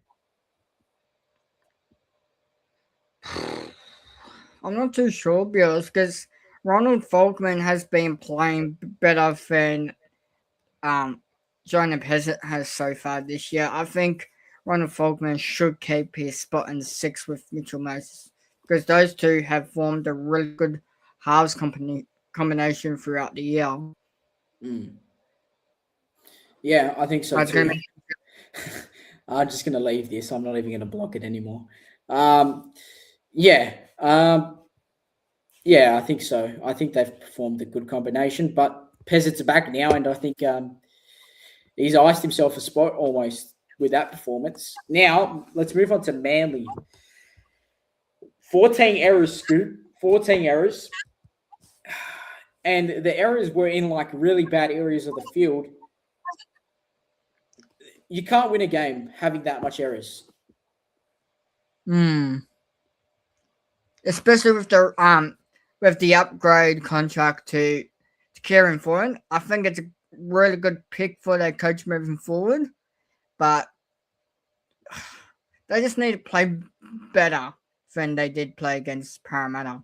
I'm not too sure, because Ronald Volkman has been playing better than Jonah Pezzett has so far this year. I think Ronald Volkman should keep his spot in the 6 with Mitchell Moses because those two have formed a really good halves combination throughout the year. Yeah, I think so too. I'm just going to leave this. I'm not even going to block it anymore. Yeah, I think so. I think they've performed a good combination, but Pezzett's back now, and I think he's iced himself a spot almost with that performance. Now, let's move on to Manly. 14 errors, Scoop. 14 errors. And the errors were in like really bad areas of the field. You can't win a game having that much errors. Especially with the upgrade contract to Kieran Foran. I think it's a really good pick for their coach moving forward, but they just need to play better than they did play against Parramatta.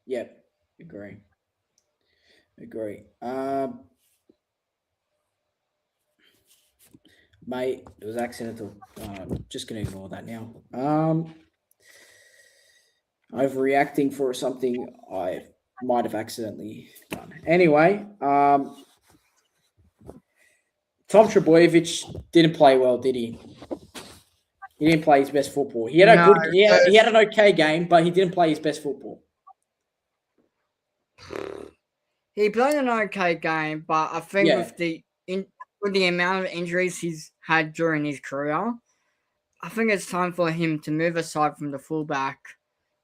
Yep, agree. Mate, it was accidental. Just going to ignore that now. Overreacting for something I might have accidentally done. Anyway, Tom Trbojevic didn't play well, did he? He didn't play his best football. He had he had an okay game, but he didn't play his best football. He played an okay game, but I think with the amount of injuries he's had during his career, I think it's time for him to move aside from the fullback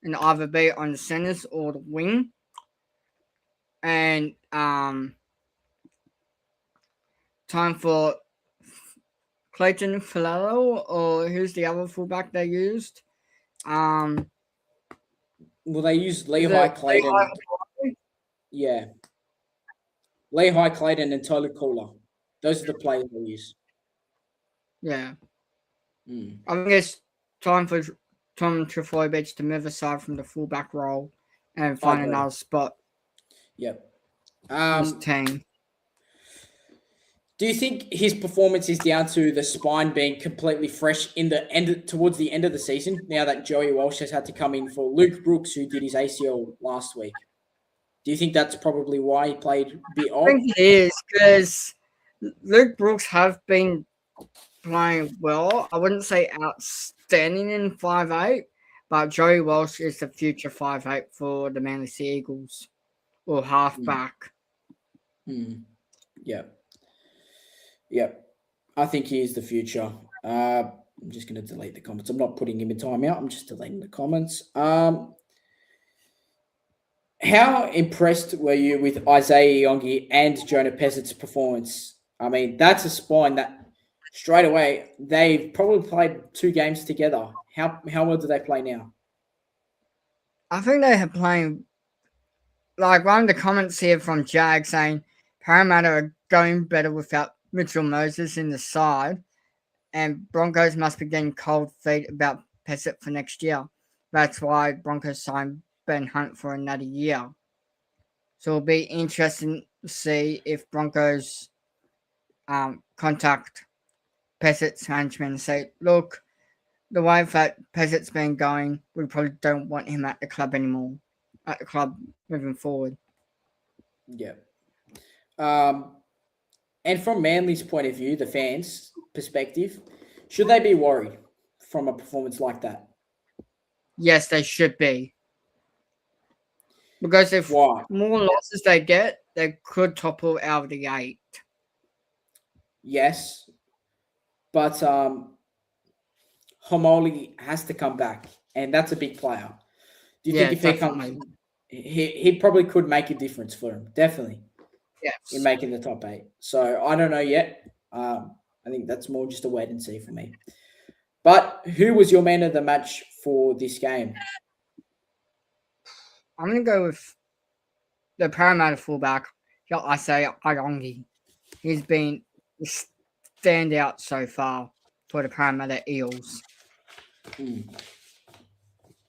and either be on the centers or the wing. And time for Clayton Falalo, or who's the other fullback they used? Well, they used Lehigh Clayton. Yeah. Lehigh Clayton and Tyler Kohler. Those are the players they use. Yeah. I think it's time for Tom Trbojevic to move aside from the fullback role and find another spot. Yep. His team. Do you think his performance is down to the spine being completely fresh towards the end of the season? Now that Joey Walsh has had to come in for Luke Brooks, who did his ACL last week. Do you think that's probably why he played a bit odd? I think it is because Luke Brooks have been playing well. I wouldn't say outstanding in 5'8", but Joey Walsh is the future 5'8" for the Manly Sea Eagles or Mm, halfback. mm, yeah, yeah. I think he is the future. I'm just going to delete the comments. I'm not putting him in timeout. I'm just deleting the comments. How impressed were you with Isaiah Yongi and Jonah Pesett's performance? I mean, that's a spine that straight away they've probably played 2 games together. How well do they play now? I think they have playing like one of the comments here from Jag saying Parramatta are going better without Mitchell Moses in the side, and Broncos must be getting cold feet about Pessett for next year. That's why Broncos signed Ben Hunt for another year. So it'll be interesting to see if Broncos contact Pessett's management and say, look, the way that Pessett's been going, we probably don't want him at the club anymore, at the club moving forward. Yeah. Um, and from Manly's point of view, the fans' perspective, should they be worried from a performance like that? Yes, they should be. Because if Why? more losses they get, they could topple out of the 8. Yes, but Homoli has to come back, and that's a big player. Do you think Yeah, if he comes, definitely. he probably could make a difference for him, definitely, in Yes. making the top 8. So I don't know yet. I think that's more just a wait and see for me. But who was your man of the match for this game? I'm going to go with the Parramatta fullback, I say Ayongi. He's been a standout so far for the Parramatta Eels.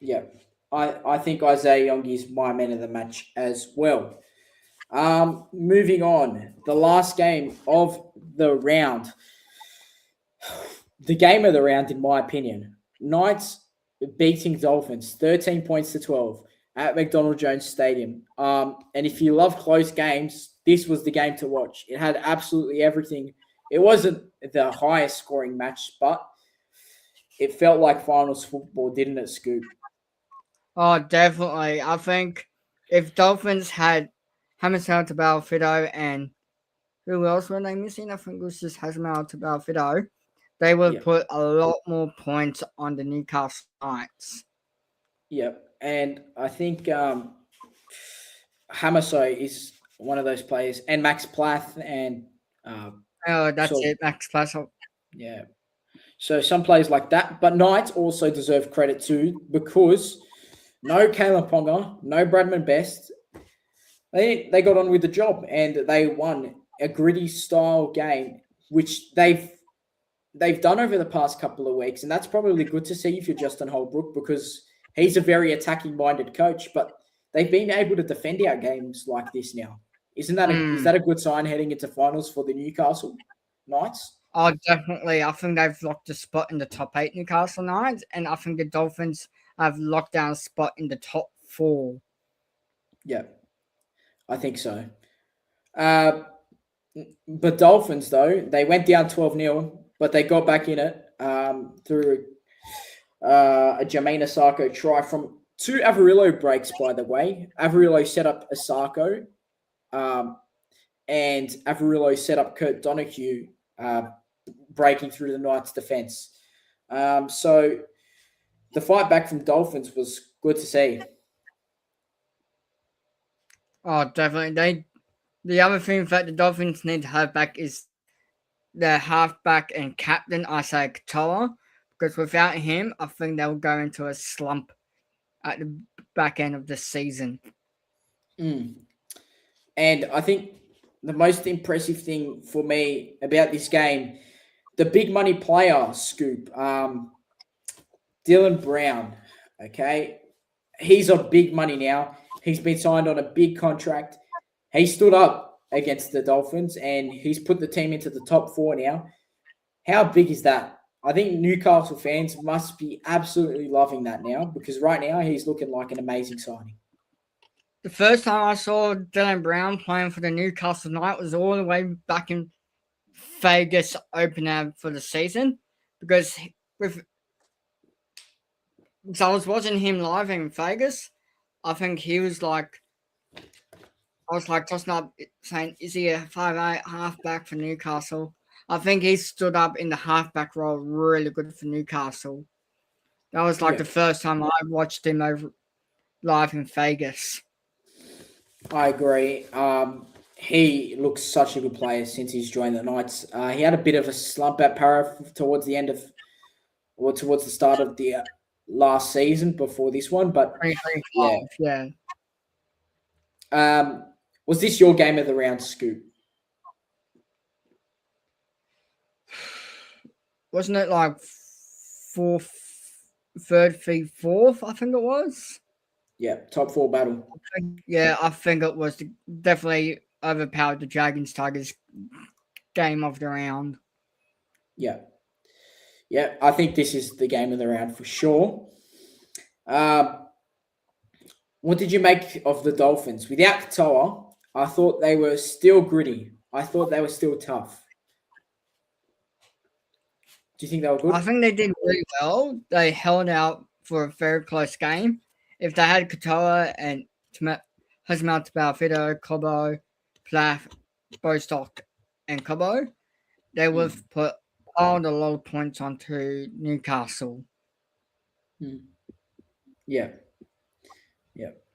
Yeah, I think Isaiah Young is my man of the match as well. Moving on, the last game of the round, the game of the round, in my opinion, Knights beating Dolphins 13 points to 12 at McDonald Jones Stadium. And if you love close games, this was the game to watch. It had absolutely everything. It wasn't the highest scoring match, but it felt like finals football, didn't it, Scoop? Oh, definitely. I think if Dolphins had Hamilton to Fido and who else were they missing? I think it was just Hazmel to Fido. They would Yeah. put a lot more points on the Newcastle Knights. Yep, and I think Hamaso is one of those players, and Max Plath, and Oh, that's so it, Max Plassel. yeah. So some players like that, but Knights also deserve credit too because no Kalen Ponga, no Bradman Best. They got on with the job and they won a gritty style game, which they've done over the past couple of weeks, and that's probably good to see if you're Justin Holbrook because he's a very attacking minded coach. But they've been able to defend our games like this now. Isn't that is that a good sign heading into finals for the Newcastle Knights? Oh, definitely. I think they've locked a spot in the top 8 Newcastle Knights, and I think the Dolphins have locked down a spot in the top 4. Yeah, I think so. Uh, but Dolphins though they went down 12-0, but they got back in it through a Jermaine Asako try from 2 Averillo breaks, by the way. Averillo set up Asako, and Averillo set up Kurt Donahue breaking through the Knights' defence. So the fight back from Dolphins was good to see. Oh, definitely. The other thing that the Dolphins need to have back is their halfback and captain, Isaiah Katoa, because without him, I think they'll go into a slump at the back end of the season. Mm. And I think the most impressive thing for me about this game, the big money player, Scoop, Dylan Brown, okay? He's on big money now. He's been signed on a big contract. He stood up against the Dolphins and he's put the team into the top 4 now. How big is that? I think Newcastle fans must be absolutely loving that now because right now he's looking like an amazing signing. The first time I saw Dylan Brown playing for the Newcastle Knights was all the way back in Vegas opener for the season because I was watching him live in Vegas. I think he was like, I was like just not saying, is he a 5'8" halfback for Newcastle? I think he stood up in the halfback role really good for Newcastle. That was like the first time I watched him over live in Vegas. I agree. He looks such a good player since he's joined the Knights. He had a bit of a slump at Para towards the end of, or towards the start of the last season before this one, but yeah. Was this your game of the round, Scoop? Wasn't it like third v fourth? I think it was. Yeah, top 4 battle. I think it was definitely overpowered the Dragons Tigers game of the round. Yeah, I think this is the game of the round for sure. What did you make of the Dolphins? Without Katoa, I thought they were still gritty. I thought they were still tough. Do you think they were good? I think they did really well. They held out for a very close game. If they had Katoa and Hasmel Tabalfito, Cobo, Plath, Bostock, and Cobo, they would have put all the low points onto Newcastle. Yeah.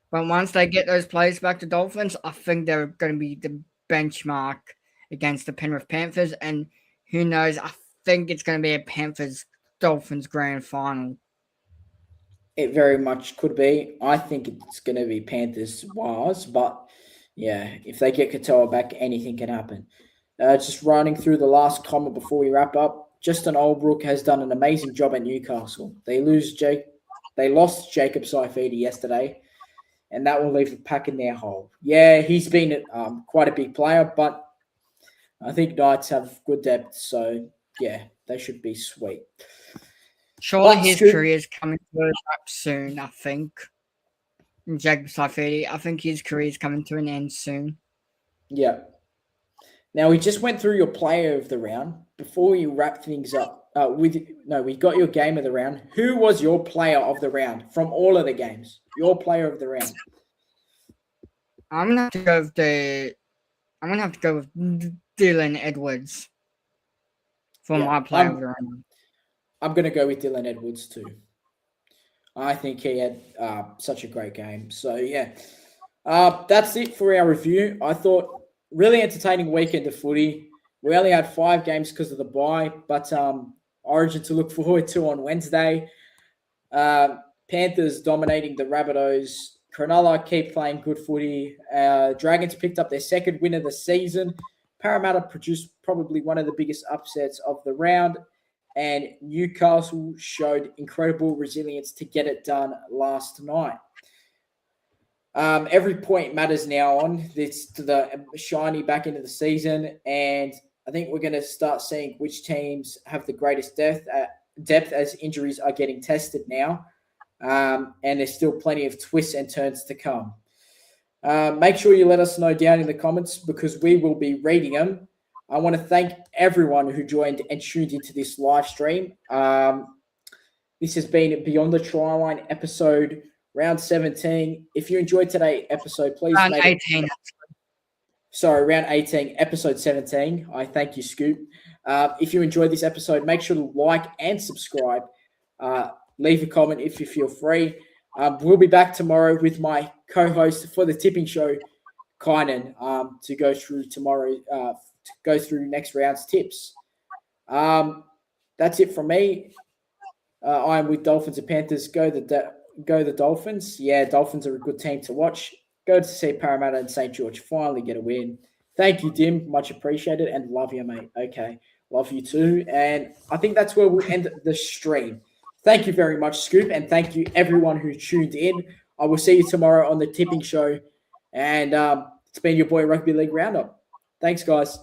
But once they get those players back to Dolphins, I think they're going to be the benchmark against the Penrith Panthers. And who knows, I think it's going to be a Panthers-Dolphins grand final. It very much could be. I think it's going to be Panthers-wise, but yeah, if they get Katoa back, anything can happen. Just running through the last comment before we wrap up, Justin Oldbrook has done an amazing job at Newcastle. They lost Jacob Saifidi yesterday, and that will leave a pack in their hole. Yeah, he's been quite a big player, but I think Knights have good depth, so yeah, they should be sweet. Surely his career is coming to an end soon, I think. Jacob Saifidi, I think his career is coming to an end soon. Yeah. Now, we just went through your player of the round. Before you wrap things up, we got your game of the round. Who was your player of the round from all of the games? Your player of the round. I'm gonna have to go with Dylan Edwards for my player of the round. I'm gonna go with Dylan Edwards too. I think he had such a great game. So yeah, that's it for our review. I thought really entertaining weekend of footy. We only had 5 games because of the bye, but Origin to look forward to on Wednesday. Panthers dominating the Rabbitohs. Cronulla keep playing good footy. Dragons picked up their second win of the season. Parramatta produced probably one of the biggest upsets of the round. And Newcastle showed incredible resilience to get it done last night. Every point matters now on this to the shiny back into the season, and I think we're going to start seeing which teams have the greatest depth as injuries are getting tested now, and there's still plenty of twists and turns to come. Make sure you let us know down in the comments because we will be reading them. I want to thank everyone who joined and tuned into this live stream. This has been Beyond the Tryline episode round 17. If you enjoyed today's episode, please round 18. Round 18, episode 17. I thank you, Scoop. If you enjoyed this episode, make sure to like and subscribe. Leave a comment if you feel free. We'll be back tomorrow with my co-host for the tipping show, Kynan, to go through next round's tips. That's it from me. I'm with Dolphins and Panthers. Go the Dolphins. Yeah, Dolphins are a good team to watch. Go to see Parramatta and St. George finally get a win. Thank you, Dim. Much appreciated and love you, mate. Okay, love you too. And I think that's where we'll end the stream. Thank you very much, Scoop, and thank you everyone who tuned in. I will see you tomorrow on the tipping show. And it's been your boy Rugby League Roundup. Thanks, guys.